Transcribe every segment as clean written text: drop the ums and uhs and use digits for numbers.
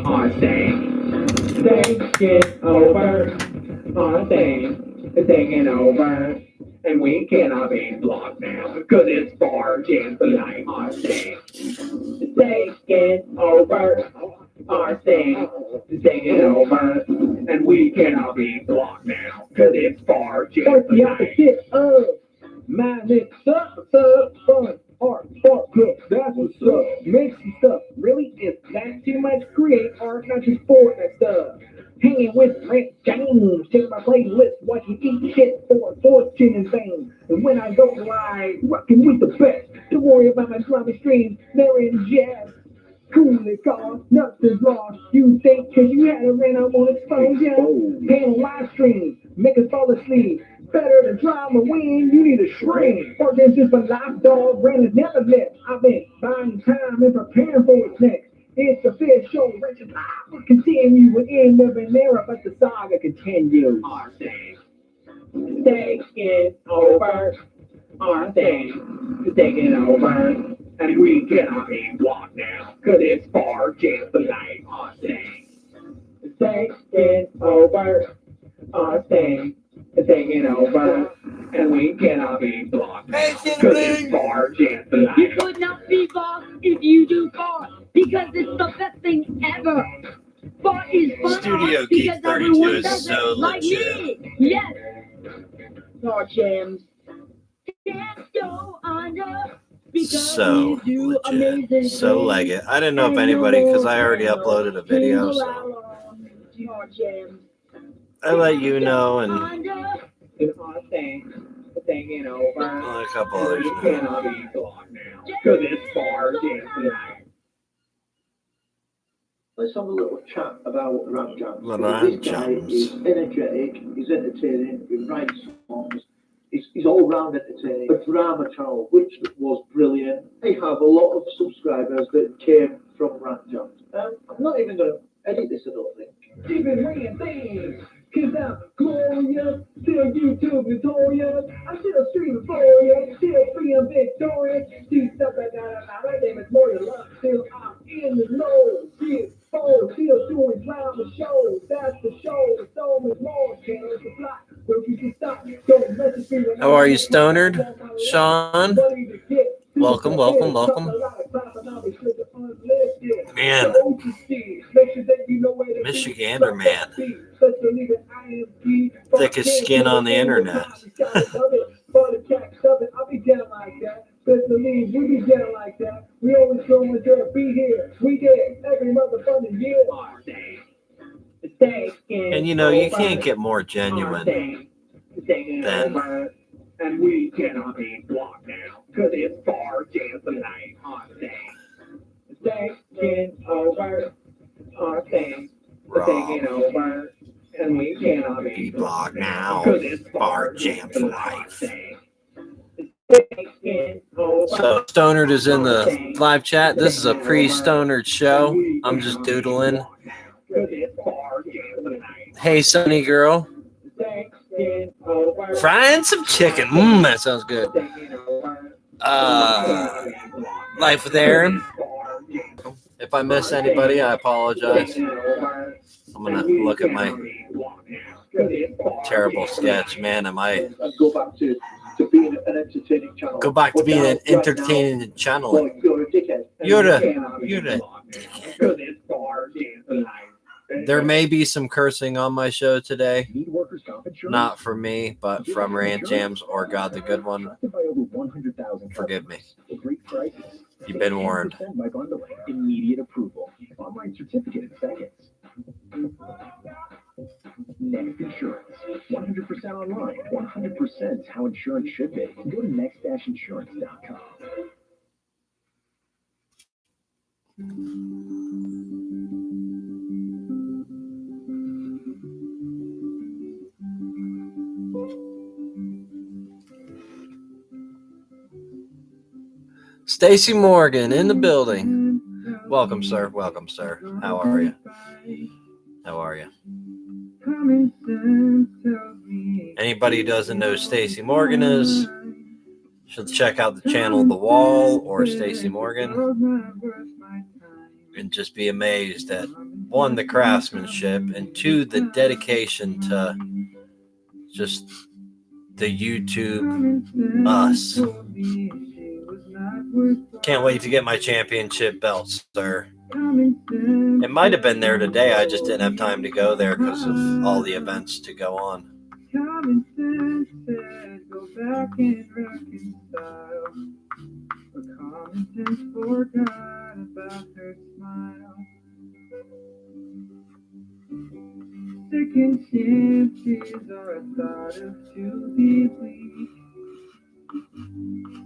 Our thing is over. Our thing is taking over. And we cannot be blocked now, cause it's far just like our thing. Taking over. Our thing is taking over. And we cannot be blocked now, cause it's far just the opposite of my mix up, fun, art, spark, good, that's what's up. Mixy stuff, really, is that too much? Create art, not just for that stuff. Hanging with Rant James, check my playlist, watching eat shit for fortune and fame. And when I go live, rocking with the best. Don't worry about my slimy streams, they're in jazz. Cool it cause nothing's lost. You think cause you had a rant, I won't expose ya. Panel live stream, make us fall asleep. Better than drama when you need a shrink. Working just for life, dog, rant is never left. I've been buying time and preparing for what's next. It's the fifth show, Rachel Live will continue with end of an era, but the saga continues. Our thing is over. Our thing is taking over. And we cannot be blocked now, cause it's far just the light. Our thing is taking over. Our thing is taking over. And we cannot be blocked now, cause it's far just the light. You could not be boss if you do fart, because it's the best thing ever. Fart is fun Studio art Geek because 32 everyone is does so it, like legit. me. Yes. Fart jams. Can't go under. So legit, so legit. I didn't know if anybody, because I already uploaded a video, so I let you know, and taking over. a couple others We know. cannot be blocked now, cause it's far just the light. Let's have a little chat about Rant Jams. Rant This guy Jams. is energetic, he's entertaining, he writes songs, he's all round entertaining. A drama channel, which was brilliant. They have a lot of subscribers that came from Rant Jams. I'm not even going to edit this, I don't think. Keep it ringing things, cause I'm glorious, still YouTube Victoria, I'm still streaming for you, still free and victorious, see stuff like that, my name is more than love, still I'm in the know, still doing drama shows, that's the show, so much more, channels to fly, where we can stop, don't message me. How are you, Stonerd? Sean? Welcome, welcome, welcome. Man, Michigander man. Thickest skin on the internet. We always going to be here. We get every motherfucking year. And you know, you can't get more genuine than and we cannot be blocked now, cause it's far just the night. Our thing is taking over. Our thing is taking over. And we cannot be blocked now, cause it's Bar Jam for life. So So Stonerd is in the live chat. This is a pre-Stonerd show. I'm just doodling. Hey, Sunny girl. Frying some chicken. That sounds good. Life with Aaron. If I miss anybody, I apologize. I'm gonna look at my terrible sketch. Man, am I Go back to being an entertaining channel. go back to being an entertaining channel. Well, you're a dickhead. You're the There may be some cursing on my show today. Not from me, but from Rant Jams or God the Good One. Forgive me. You've been warned. Immediate approval. Online certificate in seconds. Next Insurance. 100% online. 100% how insurance should be. Go to next-insurance.com. Stacy Morgan in the building. Welcome, sir. Welcome, sir. How are you? How are you? Anybody who doesn't know who Stacy Morgan is should check out the channel The Wall or Stacy Morgan. and just be amazed at one, the craftsmanship, and two, the dedication to just the YouTube us. Can't wait to get my championship belts, sir. It might have been there today. I just didn't have time to go there because of all the events to go on. Common sense said, go back and reconcile. But common sense forgot about her smile. Second chances are a thought of to be weak.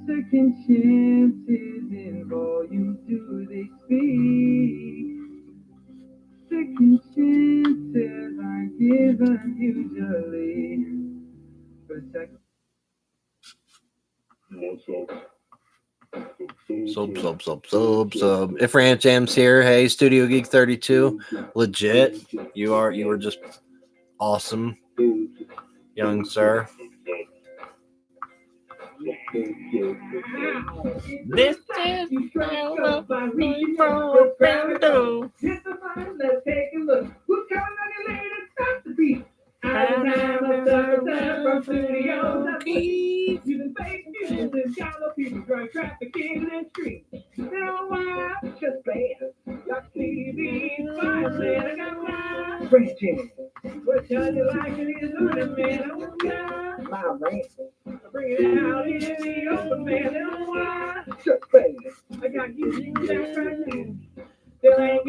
Second chances in volume do they speak? Second chances aren't given usually. But second Sub. If Rant Jam's here, hey, Studio Geek 32, legit. You were just awesome, young sir. This is let's take a look. Who's coming on your lane and stop the beat? From studios, using fake news and shallow people drug trafficking in the streets. You know why? Just bad. Got TV, fine, man. I got my branching. What does you like it is on it, man? I got my rant. I bring it out in the open, man. You know why? Just bad. I got you that right now. There ain't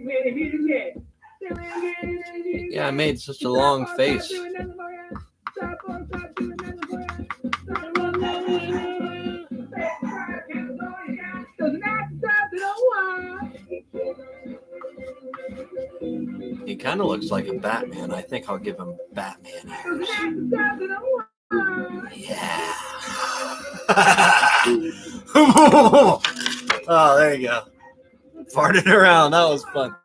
many views yet. Yeah, I made such a long face. He kind of looks like a Batman. I think I'll give him Batman ears. Yeah. Oh, there you go. Farted around. That was fun.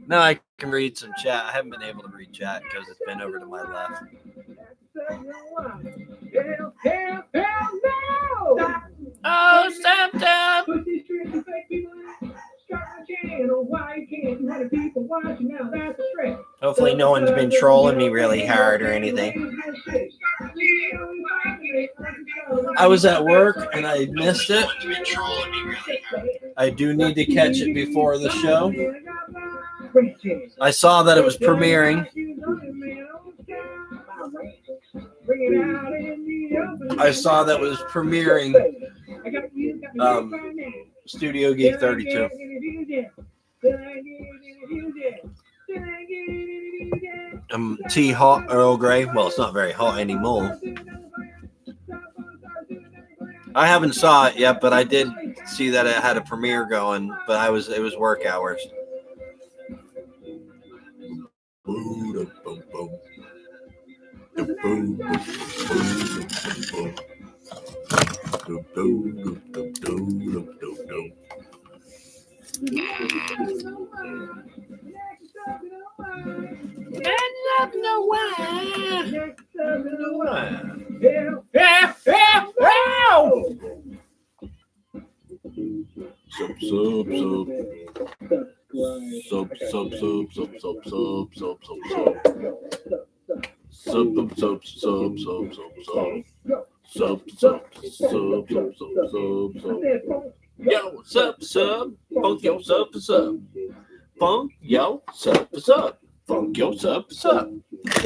Now I can read some chat. I haven't been able to read chat because it's been over to my left. Oh, stop. Hopefully no one's been trolling me really hard or anything. I was at work and I missed it. I do need to catch it before the show. I saw that it was premiering. Studio Geek 32. Tea hot Earl Grey. Well, it's not very hot anymore. I haven't saw it yet, but I did see that it had a premiere going. But it was work hours. Yo, sub, funk yo, sub, funk yo, sub, funk yo, sub.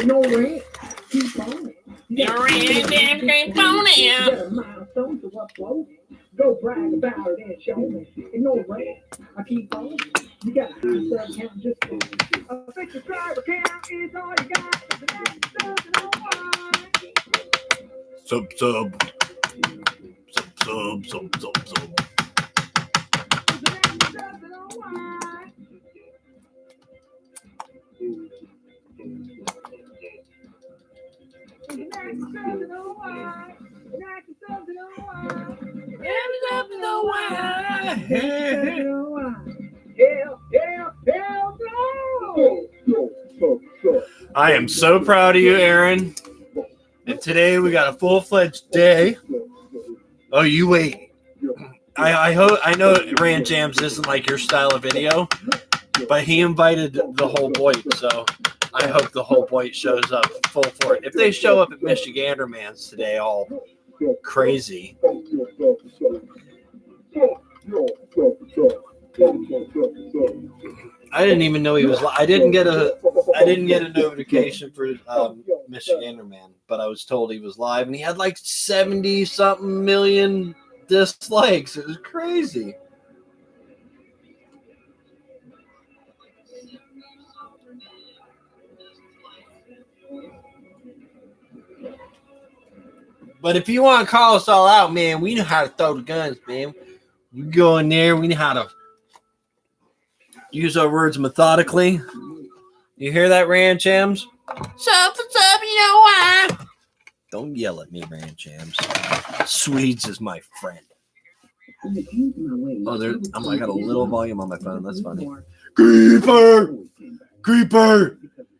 No rant, keep on it. Your rant, keep on it. Milestones to upload. Go brag about it and show me. And no rant, I keep on it. You got to sub count just for a fixed subscriber count is all you got. For the next sub and all Sub. I am so proud of you, Aaron. And today we got a full-fledged day. Oh, you wait. I hope I know Rand Jams isn't like your style of video, but he invited the whole Boyd, so I hope the whole Boyd shows up full for it. If they show up at Michigander Man's today, all crazy. I didn't even know he was. I didn't get a notification for Michigander Man, but I was told he was live, and he had like 70 something million dislikes. It was crazy. But if you want to call us all out, man, we know how to throw the guns, man. We go in there. We know how to use our words methodically. You hear that, Rand Jams? Something's up, you know why? Don't yell at me, Rand Jams. Swedes is my friend. Oh, I got a little volume on my phone. That's funny. Creeper! Creeper!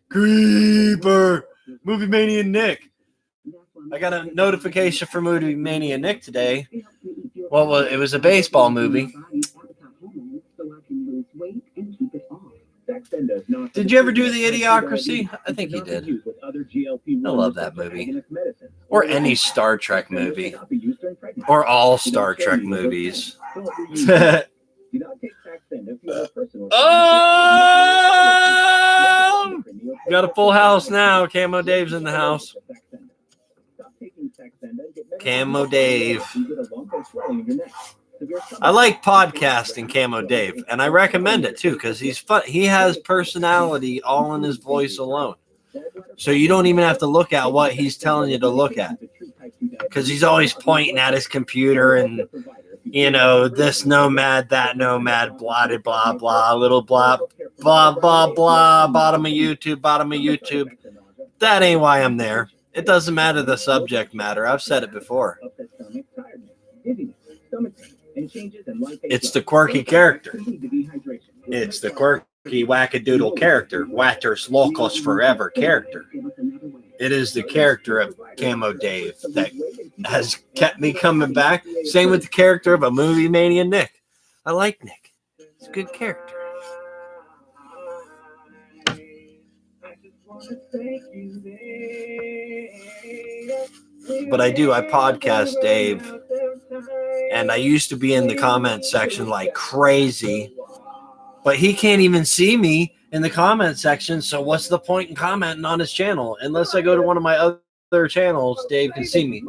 Creeper! Movie Mania Nick. I got a notification for Movie Mania Nick today. Well, it was a baseball movie. Did you ever do the Idiocracy? I think you did. I love that movie. Or any Star Trek movie. Or all Star Trek movies. Oh! Got a full house now. Camo Dave's in the house. Camo Dave. I like podcasting Camo Dave, and I recommend it too because he's fun. He has personality all in his voice alone, so you don't even have to look at what he's telling you to look at because he's always pointing at his computer and this nomad, that nomad, blah blah blah, little blah blah blah blah, bottom of YouTube. That ain't why I'm there. It doesn't matter the subject matter. I've said it before. It's the quirky character. It's the quirky wackadoodle character. Watters locos forever character. It is the character of Camo Dave that has kept me coming back. Same with the character of a Movie Mania Nick. I like Nick. It's a good character. But I podcast Dave, and I used to be in the comment section like crazy, but he can't even see me in the comment section, so what's the point in commenting on his channel? Unless I go to one of my other channels, Dave can see me.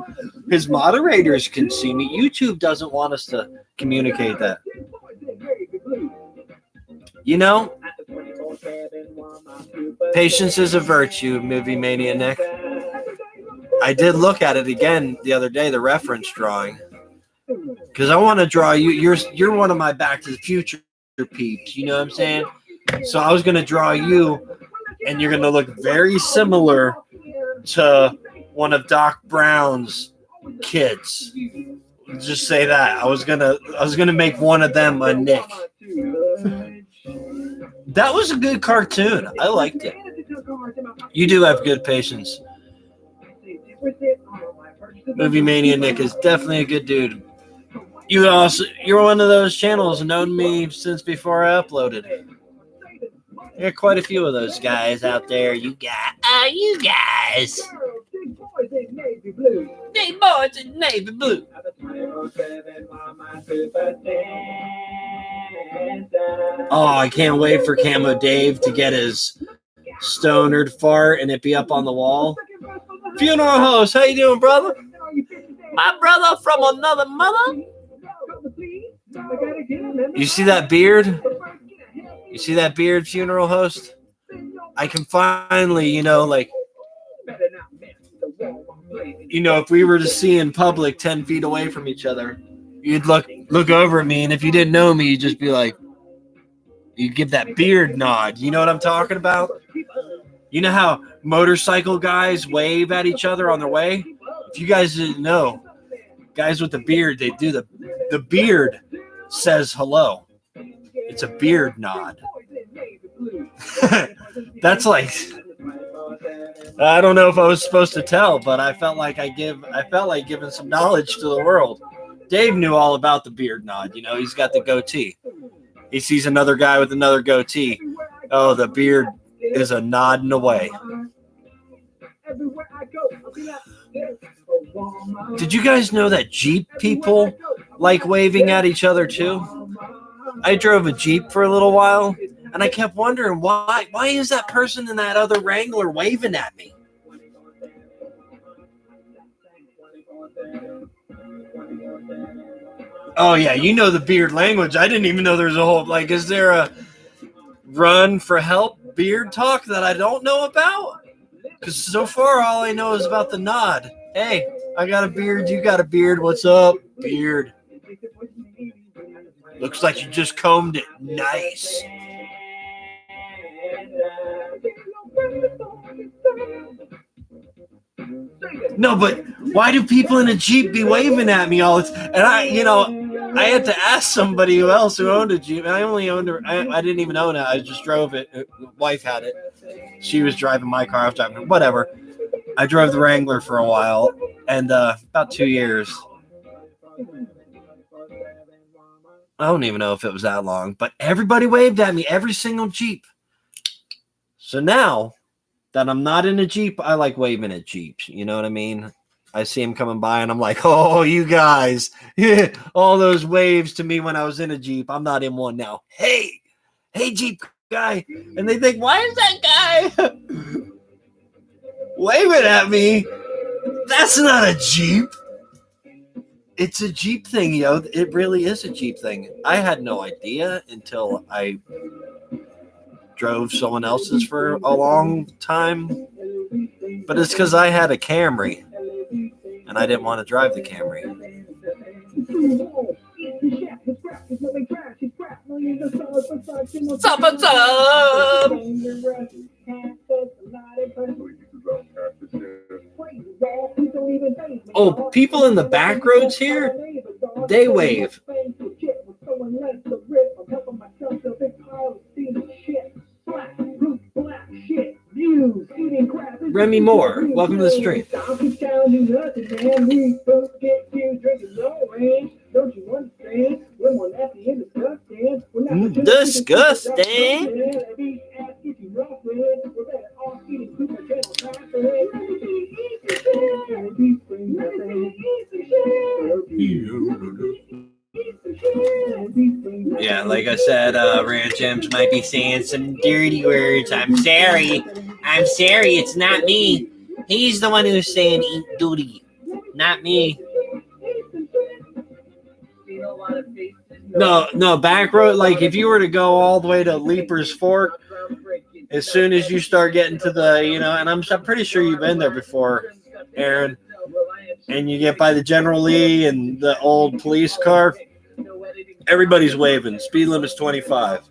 His moderators can see me. YouTube doesn't want us to communicate that. Patience is a virtue, Movie Mania Nick. I did look at it again the other day, the reference drawing, because I want to draw you. You're one of my Back to the Future peeps. You know what I'm saying? So I was going to draw you, and you're going to look very similar to one of Doc Brown's kids. Just say that. I was gonna make one of them a Nick. That was a good cartoon. I liked it. You do have good patience. Movie Mania Nick is definitely a good dude. You're one of those channels known me since before I uploaded. There are quite a few of those guys out there. You guys. Big boys in navy blue. Oh, I can't wait for Camo Dave to get his STONERD fart and it be up on the wall. Funeral host, how you doing, brother? My brother from another mother. You see that beard? You see that beard, funeral host? I can finally, if we were to see in public 10 feet away from each other, you'd look over at me, and if you didn't know me, you'd just be like, you'd give that beard nod. You know what I'm talking about? You know how motorcycle guys wave at each other on their way? If you guys didn't know, guys with the beard, they do the beard says hello. It's a beard nod. That's like, I don't know if I was supposed to tell, but I felt like giving some knowledge to the world. Dave knew all about the beard nod. You know, he's got the goatee. He sees another guy with another goatee. Oh, the beard is a nodding away. Did you guys know that Jeep people like waving at each other too? I drove a Jeep for a little while, and I kept wondering why is that person in that other Wrangler waving at me? Oh yeah, you know the beard language. I didn't even know there's a whole, like, is there a run for help beard talk that I don't know about? Because so far all I know is about the nod. Hey, I got a beard, you got a beard, what's up, beard? Looks like you just combed it. Nice. No, but why do people in a Jeep be waving at me all the time? And I had to ask somebody else who owned a Jeep. I only owned it. I didn't even own it. I just drove it. The wife had it. She was driving my car. I was driving whatever. I drove the Wrangler for a while, and about 2 years. I don't even know if it was that long, but everybody waved at me, every single Jeep. So now that I'm not in a Jeep, I like waving at Jeeps. You know what I mean? I see them coming by, and I'm like, oh, you guys. All those waves to me when I was in a Jeep. I'm not in one now. Hey, Jeep guy. And they think, why is that guy waving at me? That's not a Jeep. It's a Jeep thing, yo. It really is a Jeep thing. I had no idea until I drove someone else's for a long time. But it's because I had a Camry, and I didn't want to drive the Camry. What's up? Oh, people in the back roads here, they wave. Remy Moore, welcome to the stream. Disgusting. Yeah, like I said, Rand Gems might be saying some dirty words. I'm sorry, it's not me. He's the one who's saying eat duty, not me. No, back road, like if you were to go all the way to Leaper's Fork, as soon as you start getting to the, and I'm pretty sure you've been there before, Aaron, and you get by the General Lee and the old police car, everybody's waving. Speed limit's 25.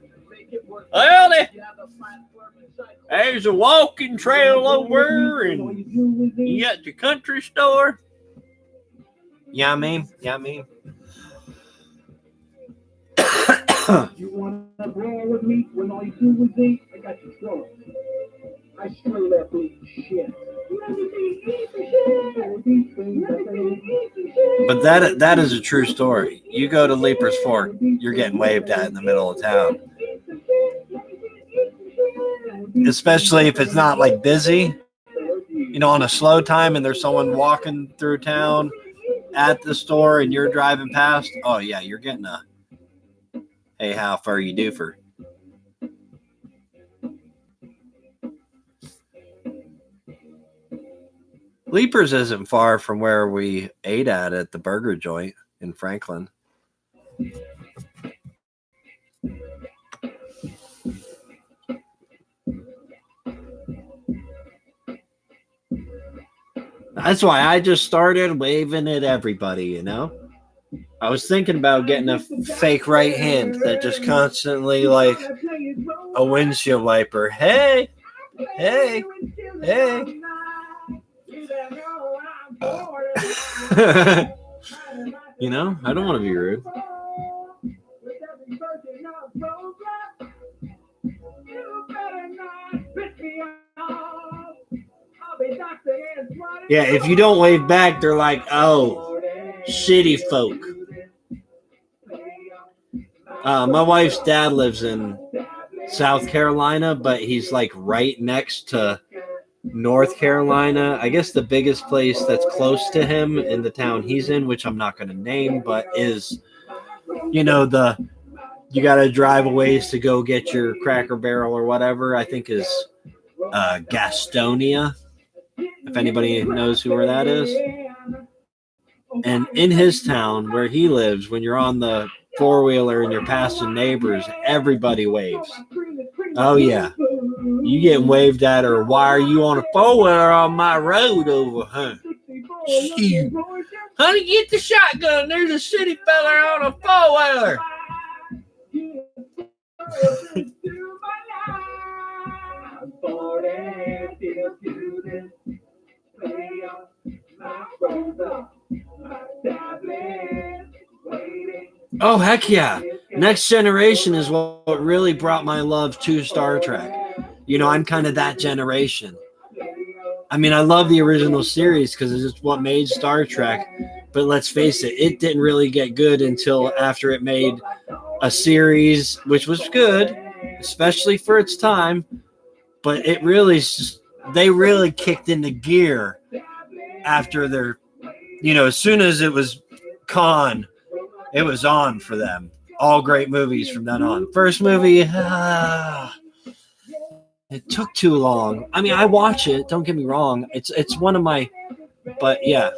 Well, there's a walking trail over, and you got your country store. Yeah, I mean. You want to brawl with me when all you do is eat? I got you drunk. I straight up eat shit. But that is a true story. You go to Leaper's Fork, you're getting waved at in the middle of town. Especially if it's not like busy, on a slow time and there's someone walking through town at the store and you're driving past. Oh yeah, you're getting a, hey, how far you do for? Leapers isn't far from where we ate at the burger joint in Franklin. That's why I just started waving at everybody, I was thinking about getting a fake right hand that just constantly, like a windshield wiper. Hey. I don't want to be rude. Yeah, if you don't wave back, they're like, oh, shitty folk. My wife's dad lives in South Carolina, but he's like right next to North Carolina. I guess the biggest place that's close to him in the town he's in, which I'm not going to name, but is, you got to drive a ways to go get your Cracker Barrel or whatever, I think is Gastonia, if anybody knows where that is. And in his town where he lives, when you're on the four-wheeler and you're passing neighbors, everybody waves. Oh, yeah. You getting waved at, or why are you on a four-wheeler on my road over, huh? Shoot. Honey, get the shotgun. There's a city fella on a four-wheeler. Oh, heck yeah. Next Generation is what really brought my love to Star Trek. I'm kind of that generation. I mean, I love the original series because it's what made Star Trek. But let's face it, it didn't really get good until after it made a series, which was good, especially for its time. But it really, they really kicked into gear after their, as soon as it was Khan, it was on for them. All great movies from then on. First movie, it took too long. I mean, I watch it. Don't get me wrong. It's one of my, but yeah.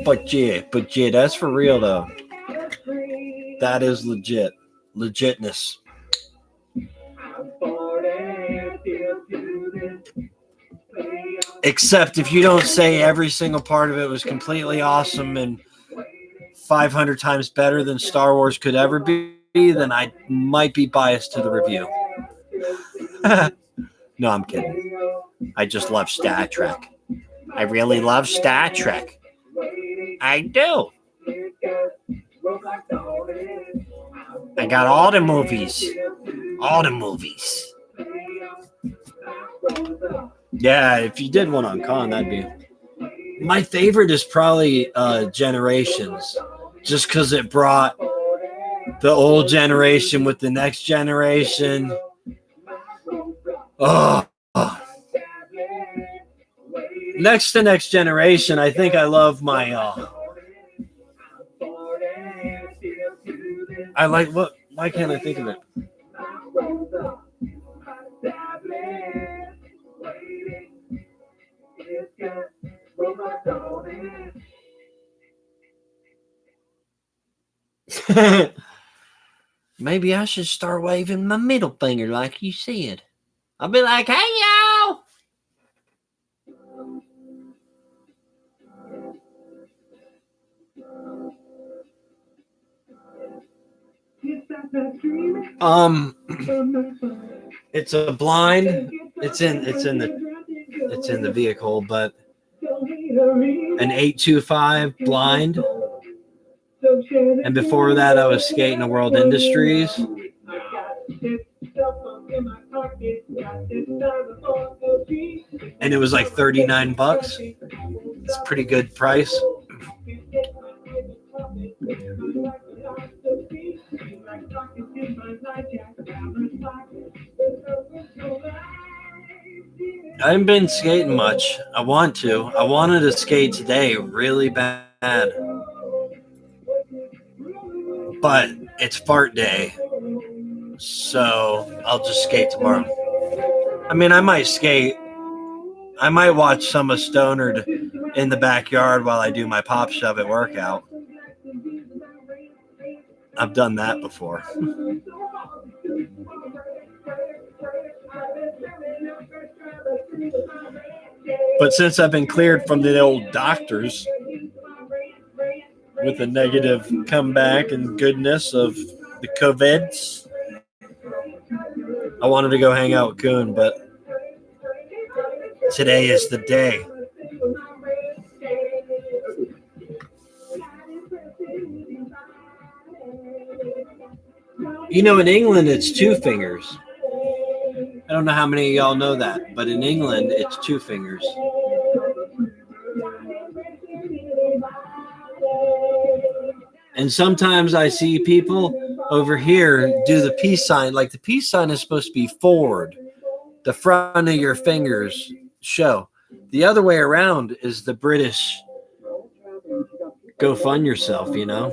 But yeah, that's for real though. That is legitness. Except if you don't say every single part of it was completely awesome and 500 times better than Star Wars could ever be, then I might be biased to the review. No, I'm kidding. I just love Star Trek. I really love Star Trek. I do. I got all the movies. All the movies. Yeah, if you did one on Con, that'd be... My favorite is probably Generations. Just because it brought the old generation with the next generation. Oh. Next to Next Generation, I think I love my... I like... What? Why can't I think of it? Maybe I should start waving my middle finger like you said. I'll be like, hey, y'all! It's a blind. It's in the vehicle, but an 825 blind. And before that, I was skating at World Industries. And it was like $39. It's a pretty good price. I haven't been skating much. I want to. I wanted to skate today really bad. But it's fart day. So I'll just skate tomorrow. I mean, I might skate. I might watch some of STONERD in the backyard while I do my pop shove it workout. I've done that before. But since I've been cleared from the old doctors with a negative comeback and goodness of the COVIDs, I wanted to go hang out with Kuhn, but today is the day. In England, it's two fingers. And don't know how many of y'all know that, but in England, it's 2 fingers. And sometimes I see people over here do the peace sign. Like the peace sign is supposed to be forward. The front of your fingers show. The other way around is the British go fund yourself, you know?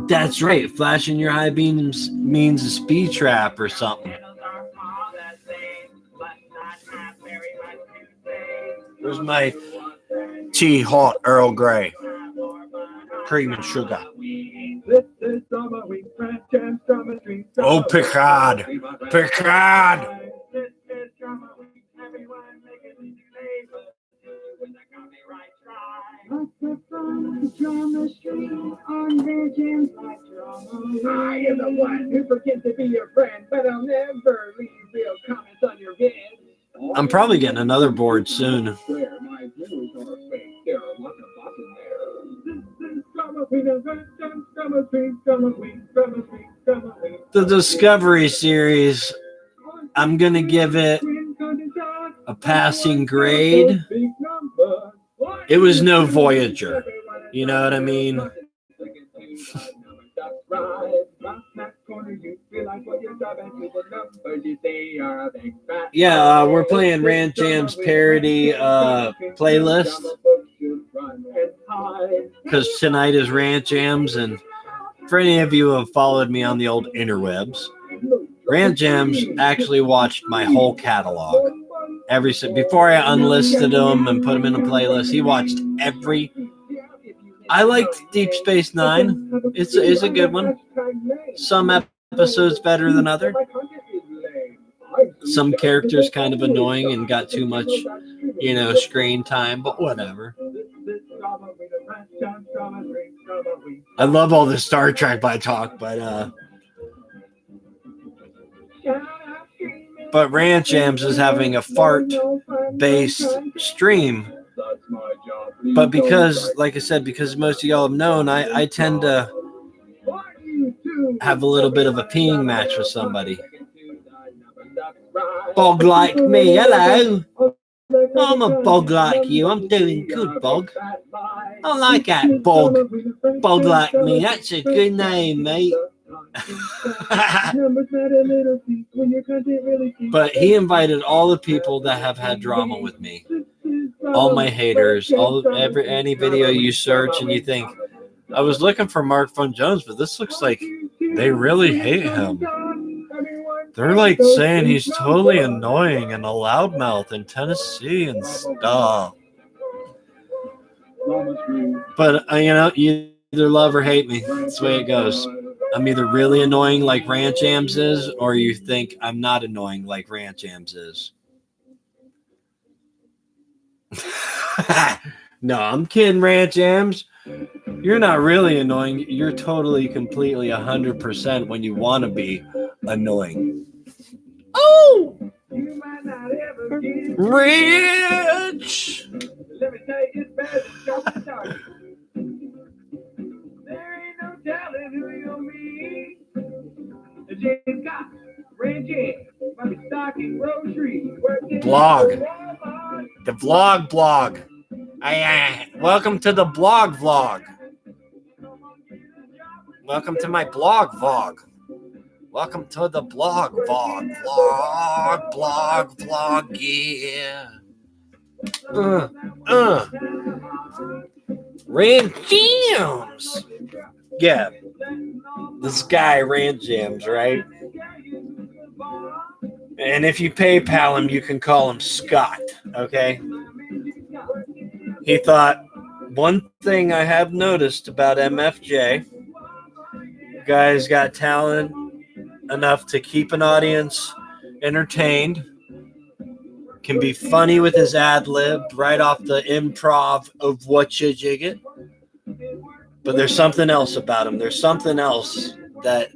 That's right. Flashing your high beams means a speed trap or something. Where's my tea hot Earl Grey? Cream and sugar. Oh, Picard. Picard. I am the one who forgets to be your friend, but I'll never leave real comments on your vids. I'm probably getting another board soon. My viewers are fake. There are lots of bots in there. The Discovery series, I'm going to give it a passing grade. It was no Voyager. You know what I mean? Yeah, we're playing Rant Jam's parody playlist because tonight is Rant Jams, and for any of you who have followed me on the old interwebs, Rant Jams actually watched my whole catalog. Before I unlisted him and put him in a playlist, he watched every. I liked Deep Space Nine. It's a good one. Some episodes better than other. Some characters kind of annoying and got too much, screen time, but whatever. I love all the Star Trek by talk, but Rant Jams is having a fart-based stream. But because, like I said, because most of y'all have known, I tend to have a little bit of a peeing match with somebody. Bog like me, hello. I'm a bog like you. I'm doing good, Bog. I like that, Bog. Bog like me. That's a good name, mate. But he invited all the people that have had drama with me. All my haters, any video you search and you think, I was looking for Mark Fun Jones, but this looks like they really hate him. They're like saying he's totally annoying and a loudmouth in Tennessee and stuff. But, you either love or hate me. That's the way it goes. I'm either really annoying like Rant Jams is, or you think I'm not annoying like Rant Jams is. No, I'm kidding, Rant Jams. You're not really annoying. You're totally, completely, 100% when you want to be annoying. Oh! Rich! Let me tell you, it's better than Johnson Target. There ain't no telling who you'll meet. James got Rant Jam, might be stocking groceries. Blog. The blog. Welcome to the blog vlog. Welcome to my blog vlog. Welcome to the blog vlog. Blog, yeah. Rant Jams. Yeah. This guy, Rant Jams, right? And if you PayPal him, you can call him Scott, okay? He thought, one thing I have noticed about MFJ, guy's got talent enough to keep an audience entertained, can be funny with his ad-lib right off the improv of what you jig it. But there's something else about him. There's something else that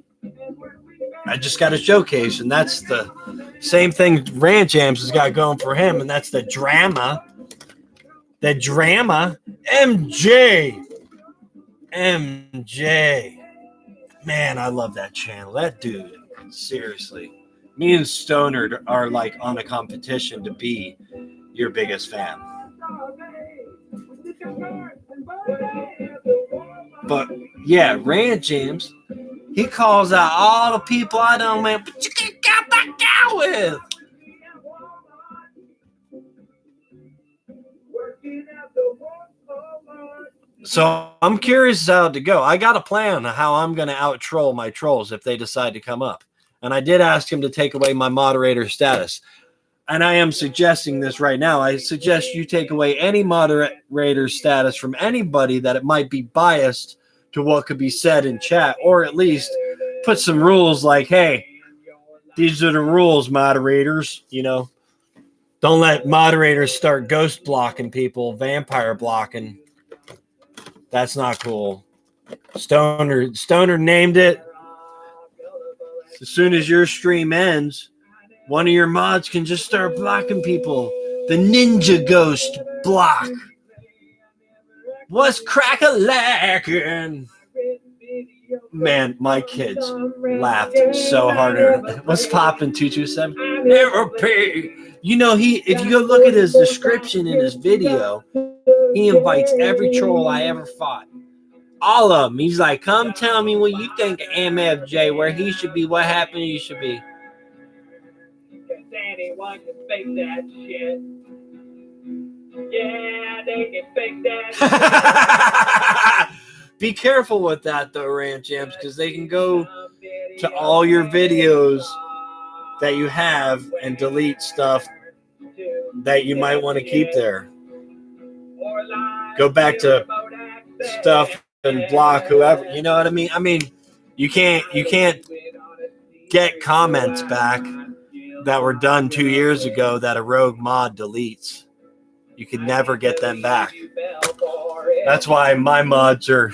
I just got to showcase, and that's the same thing Rant Jams has got going for him, and that's the drama. The drama. MJ. Man, I love that channel. That dude, seriously. Me and Stonerd are like on a competition to be your biggest fan. But yeah, Rand James, he calls out all the people I don't, man, but you can't get back down with. So I'm curious how to go. I got a plan on how I'm going to out troll my trolls if they decide to come up. And I did ask him to take away my moderator status. And I am suggesting this right now. I suggest you take away any moderator status from anybody that it might be biased to what could be said in chat, or at least put some rules like, hey, these are the rules, moderators. You know, don't let moderators start ghost blocking people, vampire blocking. That's not cool. Stoner named it. As soon as your stream ends, one of your mods can just start blocking people. The ninja ghost block. What's crack-a-lackin'? Man, my kids laughed so hard. What's poppin', 227? Never pay. You know, if you go look at his description in his video, he invites every troll I ever fought. All of them. He's like, come tell me what you think of MFJ, where he should be, what happened he should be. Anyone can fake that shit. Yeah, they can fake that shit. Be careful with that, though, Rant Jams, because they can go to all your videos that you have and delete stuff that you might want to keep there. Go back to stuff and block whoever. You know what I mean? I mean, you can't get comments back that were done 2 years ago that a rogue mod deletes. You can never get them back. That's why my mods are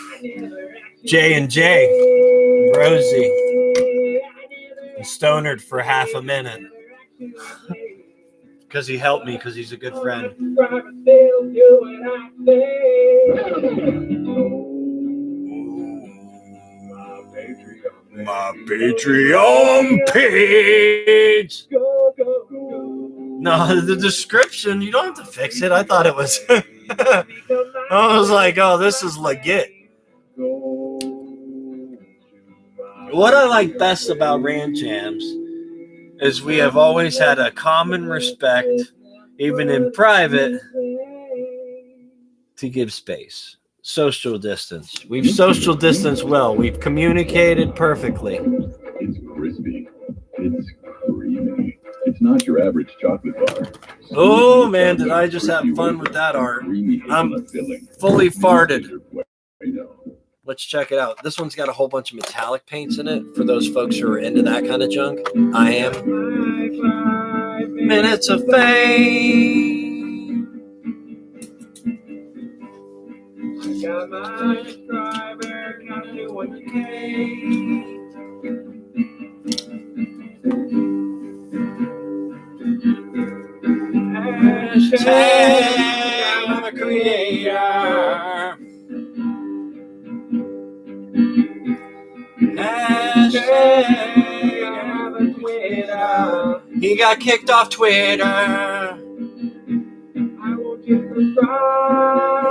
J&J, Rosie, and Stonerd for half a minute. Because he helped me, because he's a good friend. My Patreon page. No, the description, you don't have to fix it. I thought it was. I was like, oh, this is legit. What I like best about Rant Jams is we have always had a common respect, even in private, to give space. Social distance. We've social distanced well. We've communicated perfectly. It's crispy. It's creamy. It's not your average chocolate bar. Oh man, did I just have fun with that art? I'm fully farted. Let's check it out. This one's got a whole bunch of metallic paints in it for those folks who are into that kind of junk. I am. Minutes of fame. Got my subscriber, not doing Hashtag I'm a creator. Hashtag I'm a Twitter. He got kicked off Twitter.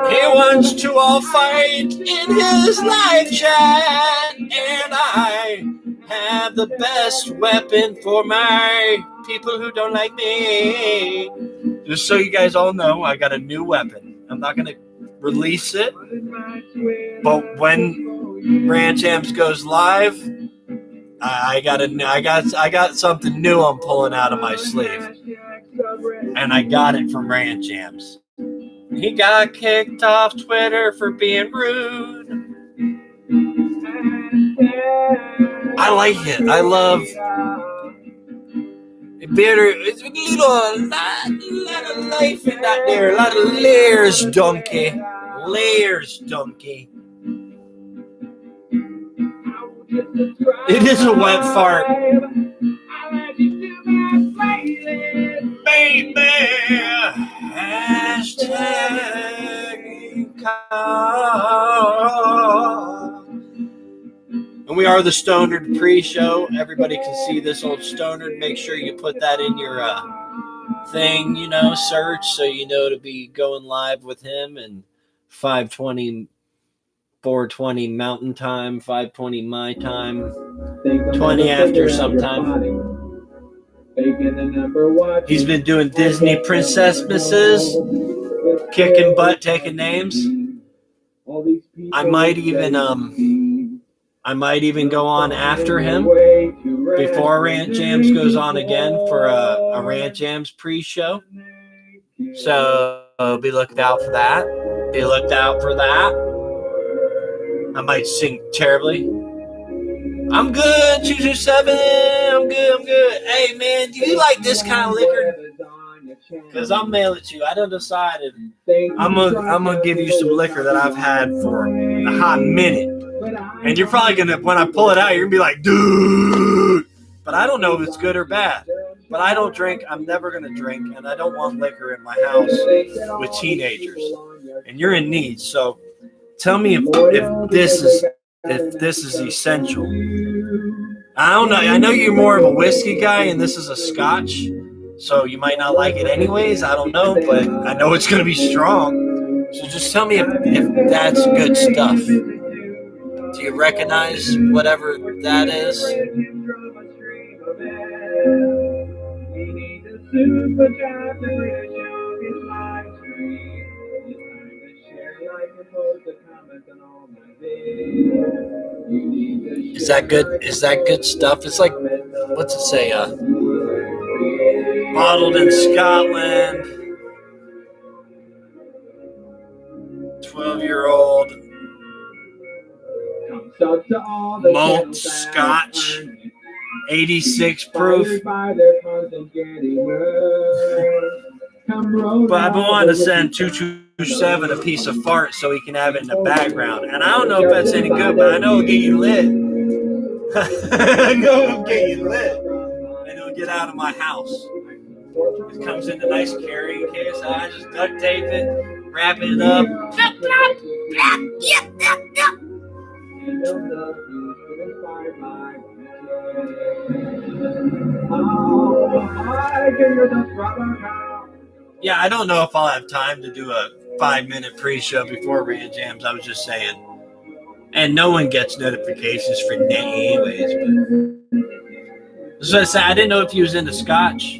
He wants to all fight in his live chat, and I have the best weapon for my people who don't like me. Just so you guys all know, I got a new weapon. I'm not going to release it, but when Rant Jams goes live, I got something new I'm pulling out of my sleeve, and I got it from Rant Jams. He got kicked off Twitter for being rude. I like it. I love it. It's a lot of life in that there. A lot of layers, donkey. Layers, donkey. It is a wet fart. Baby, hashtag And we are the Stonerd pre-show. Everybody can see this old Stonerd. Make sure you put that in your thing, you know, search, so you know to be going live with him. And 5:20, 4:20 Mountain Time, 5:20 my time, 20 after sometime. He's been doing Disney Princess Misses, kicking butt, taking names. I might even go on after him before Rant Jams goes on again for a Rant Jams pre-show. So be looked out for that. Be looked out for that. I might sing terribly. I'm good, 227. I'm good. Hey, man, do you like this kind of liquor? Because I'll mail it to you. I done decided I'm gonna give you some liquor that I've had for a hot minute. And you're probably going to, when I pull it out, you're going to be like, dude. But I don't know if it's good or bad. But I don't drink. I'm never going to drink. And I don't want liquor in my house with teenagers. And you're in need. So tell me if this is essential. I don't know. I know you're more of a whiskey guy, and this is a scotch. So you might not like it anyways. I don't know. But I know it's going to be strong. So just tell me if that's good stuff. Do you recognize whatever that is? Is that good? Is that good stuff? It's like, what's it say? Bottled in Scotland. 12-year-old. Malt Scotch, 86 proof. But I've been wanting to send 227 a piece of fart so he can have it in the background. And I don't know if that's any good, but I know it'll get you lit. I know it'll get you lit. And it'll get out of my house. It comes in a nice carrying case. I just duct tape it, wrap it up. Yeah, I don't know if I'll have time to do a 5-minute pre-show before Rant Jams. I was just saying. And no one gets notifications for anyways. But so I said, I didn't know if he was into scotch,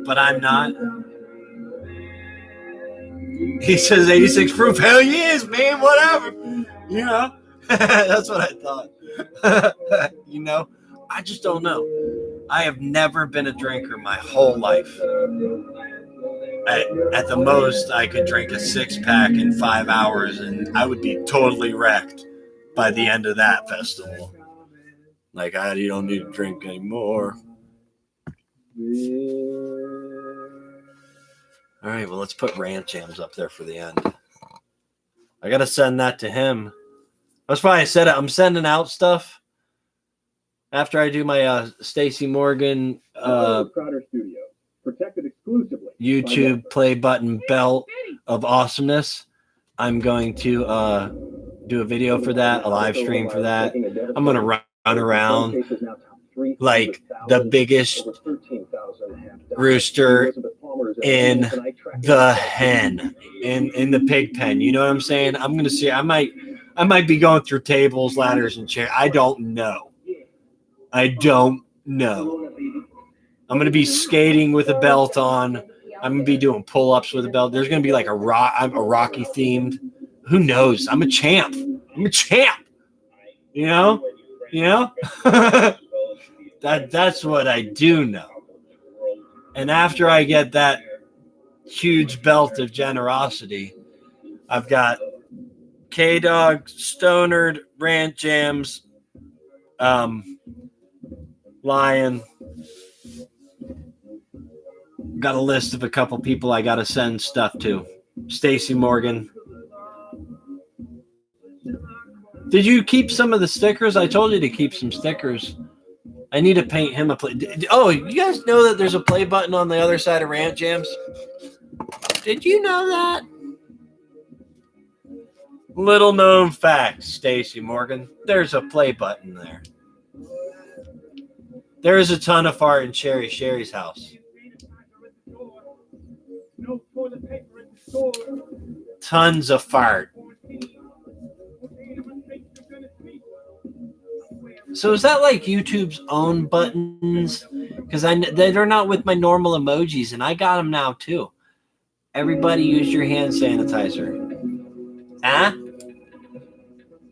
but I'm not. He says 86 proof. Hell yes, man, whatever. You know, that's what I thought. You know, I just don't know. I have never been a drinker my whole life. At the most, I could drink a 6-pack in 5 hours, and I would be totally wrecked by the end of that festival. Like, you don't need to drink anymore. All right, well, let's put Rant Jams up there for the end. I got to send that to him. That's why I said it. I'm sending out stuff after I do my Stacey Morgan YouTube play button belt of awesomeness. I'm going to do a video for that, a live stream for that. I'm going to run around like the biggest rooster in the hen, in the pig pen. You know what I'm saying? I'm going to see. I might be going through tables, ladders, and chairs. I don't know. I'm going to be skating with a belt on. I'm going to be doing pull-ups with a belt. There's going to be like I'm a Rocky themed. Who knows? I'm a champ. You know? That's what I do know. And after I get that huge belt of generosity, I've got K-Dog, Stonerd, Rant Jams, Lion. Got a list of a couple people I got to send stuff to. Stacey Morgan. Did you keep some of the stickers? I told you to keep some stickers. I need to paint him a play. Oh, you guys know that there's a play button on the other side of Rant Jams? Did you know that? Little known fact, Stacy Morgan. There's a play button there. There is a ton of fart in Sherry's house. Tons of fart. So is that like YouTube's own buttons? Because they're not with my normal emojis, and I got them now too. Everybody use your hand sanitizer. Huh?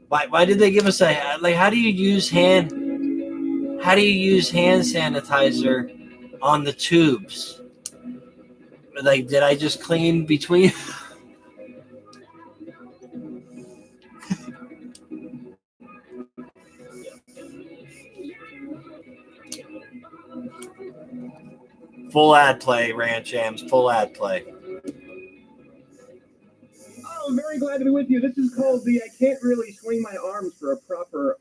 Why did they give us a like? How do you use hand sanitizer on the tubes? Like, did I just clean between? Full ad play, Ranch Jams. Full ad play. Oh, I'm very glad to be with you. This is called the I can't really swing my arms for a proper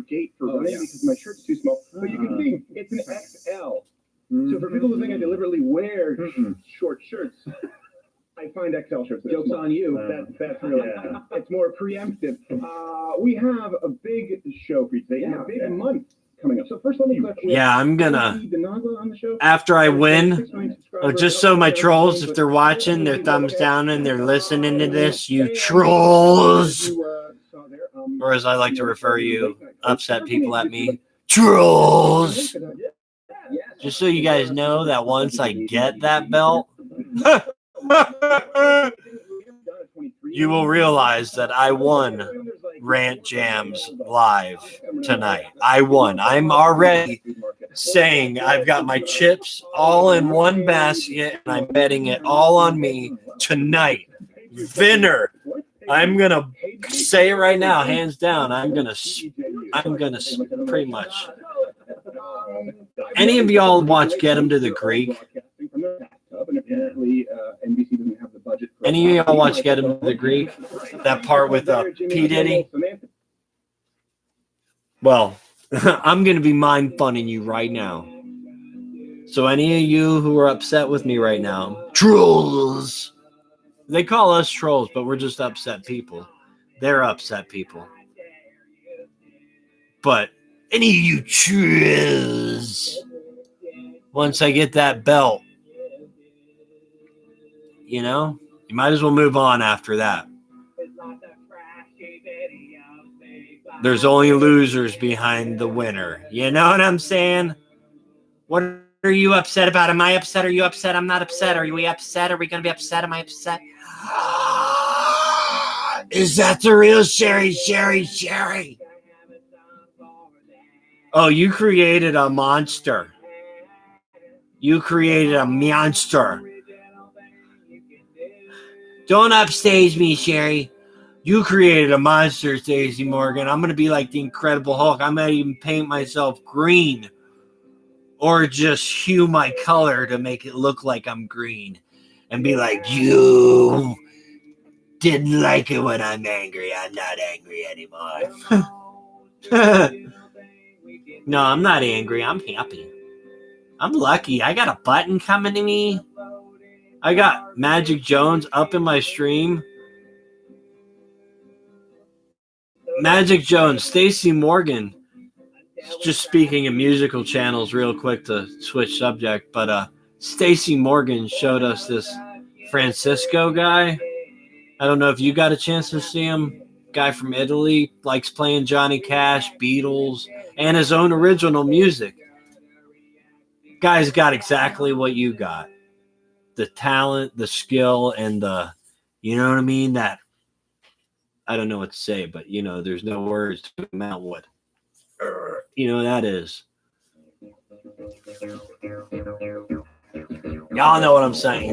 gait for running because my shirt's too small. But you can see it's an XL. So for people who think I deliberately wear short shirts, I find XL shirts. Joke's on you. That's really it's more preemptive. We have a big show for you today. Yeah, a big month coming up. So first, let me clarify. Yeah, I'm gonna on the show. After I win. Just so my trolls, if they're watching, their thumbs down and they're listening to this, you trolls, or as I like to refer you, upset people at me, trolls. Just so you guys know that once I get that belt, you will realize that I won Rant Jams live tonight. I won. I'm already saying I've got my chips all in one basket and I'm betting it all on me tonight. Winner. I'm gonna say it right now, hands down. I'm gonna pretty much. Any of y'all watch Get 'Em to the Greek? Any of y'all watch Get 'Em to the Greek? That part with P. Diddy? Well, I'm going to be mind funning you right now. So any of you who are upset with me right now, trolls. They call us trolls, but we're just upset people. They're upset people. But any of you trolls, once I get that belt, you know, you might as well move on after that. There's only losers behind the winner. You know what I'm saying? What are you upset about? Am I upset? Are you upset? I'm not upset. Are we upset? Are we going to be upset? Am I upset? Is that the real Sherry? Oh, you created a monster. You created a monster. Don't upstage me, Sherry. You created a monster, Stacey Morgan. I'm going to be like the Incredible Hulk. I might even paint myself green or just hue my color to make it look like I'm green and be like, you didn't like it when I'm angry. I'm not angry anymore. No, I'm not angry. I'm happy. I'm lucky. I got a button coming to me. I got Magic Jones up in my stream. Magic Jones, Stacey Morgan, just speaking of musical channels real quick to switch subject, but Stacey Morgan showed us this Francisco guy. I don't know if you got a chance to see him. Guy from Italy, likes playing Johnny Cash, Beatles, and his own original music. Guy's got exactly what you got. The talent, the skill, and the, you know what I mean? That, I don't know what to say, but, you know, there's no words to come out what. You know what that is. Y'all know what I'm saying.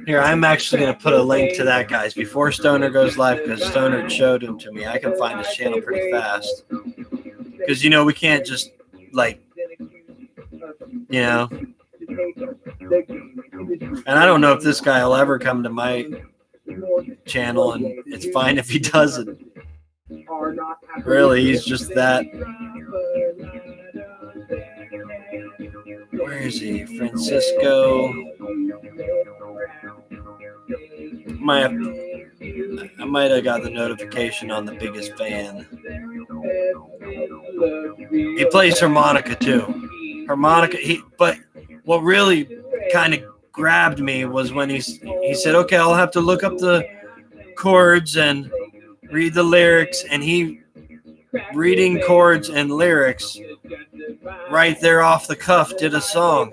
Here, I'm actually going to put a link to that, guys, before Stoner goes live, because Stoner showed him to me. I can find his channel pretty fast. Because, you know, we can't just, like, you know. And I don't know if this guy will ever come to my channel, and it's fine if he doesn't. Really, he's just that. Where is he? Francisco. I might have got the notification on the biggest fan. He plays harmonica too. But what really kind of grabbed me was when he said, "Okay, I'll have to look up the chords and read the lyrics," and he reading chords and lyrics right there off the cuff did a song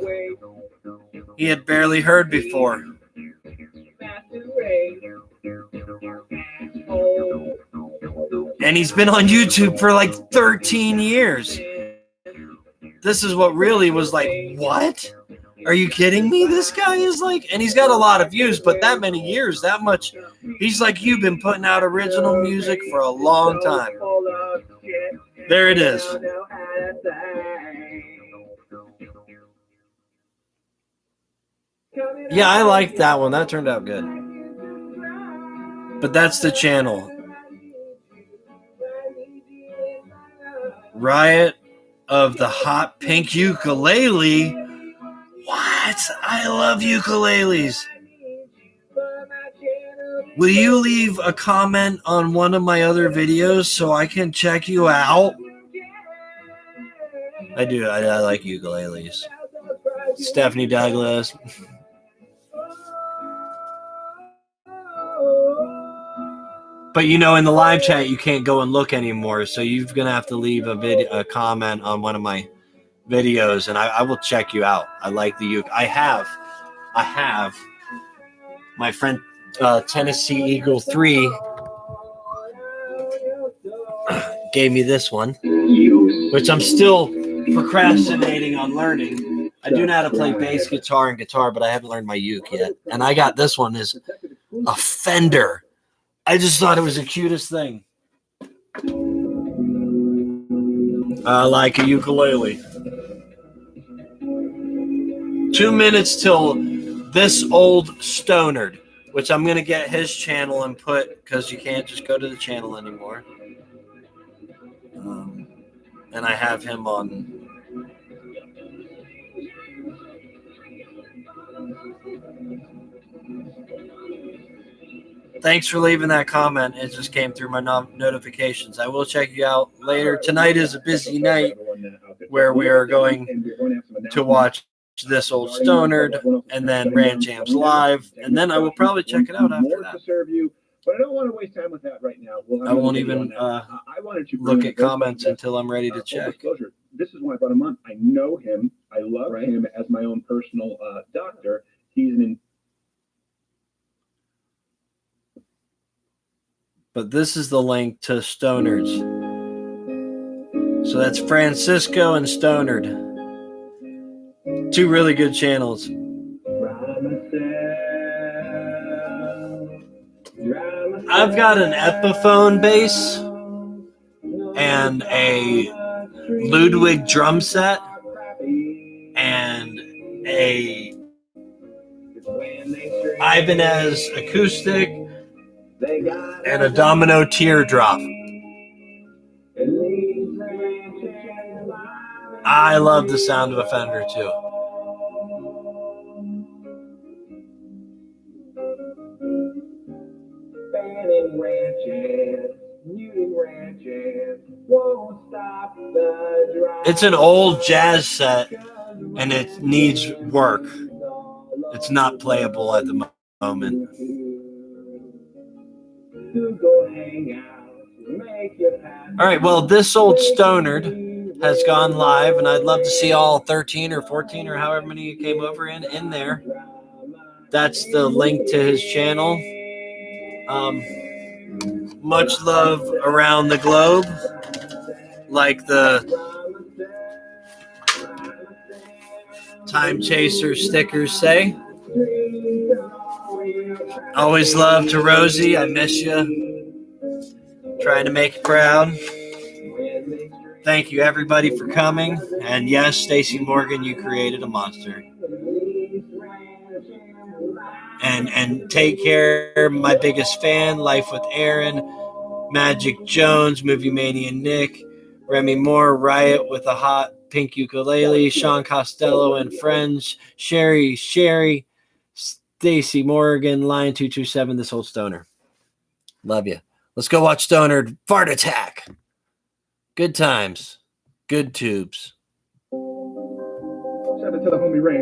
he had barely heard before. And he's been on YouTube for like 13 years. This is what really was like, what? Are you kidding me? This guy is like, and he's got a lot of views, but that many years, that much, he's like, you've been putting out original music for a long time. There it is. Yeah, I liked that one. That turned out good. But that's the channel. Riot of the Hot Pink Ukulele. What? I love ukuleles. Will you leave a comment on one of my other videos so I can check you out? I do. I like ukuleles. Stephanie Douglas. But in the live chat, you can't go and look anymore. So you're going to have to leave a comment on one of my videos, and I will check you out. I like the uke. I have my friend Tennessee Eagle 3 gave me this one, which I'm still procrastinating on learning. I do know how to play bass guitar and guitar, but I haven't learned my uke yet. And I got this one as a Fender. I just thought it was the cutest thing. I like a ukulele. 2 minutes till this old STONERD, which I'm going to get his channel and put, because you can't just go to the channel anymore. And I have him on. Thanks for leaving that comment. It just came through my notifications. I will check you out later. Tonight is a busy night where we are going to watch this old STONERD and then Rant Jams live. And then I will probably check it out after that. But I don't want to waste time with that right now. I won't even look at comments until I'm ready to check. This is why about a month. I know him. I love him as my own personal doctor. He's an But this is the link to STONERD's. So that's Francisco and STONERD. 2 really good channels. I've got an Epiphone bass and a Ludwig drum set and a Ibanez acoustic and a Domino teardrop. I love the sound of a Fender too. It's an old jazz set and it needs work. It's not playable at the moment. All right, well, this old STONERD has gone live, and I'd love to see all 13 or 14 or however many you came over in there. That's the link to his channel. Much love around the globe, like the Time Chaser stickers say. Always love to Rosie. I miss you. Trying to make you proud. Thank you, everybody, for coming. And yes, Stacey Morgan, you created a monster. And take care, my biggest fan, Life with Aaron. Magic Jones, Movie Mania Nick, Remy Moore, Riot with a hot pink ukulele, Sean Costello and friends, Sherry, Stacy Morgan, Lion 227, This Old Stoner. Love you. Let's go watch STONERD Fart Attack. Good times. Good tubes. Shout out to the homie Ray.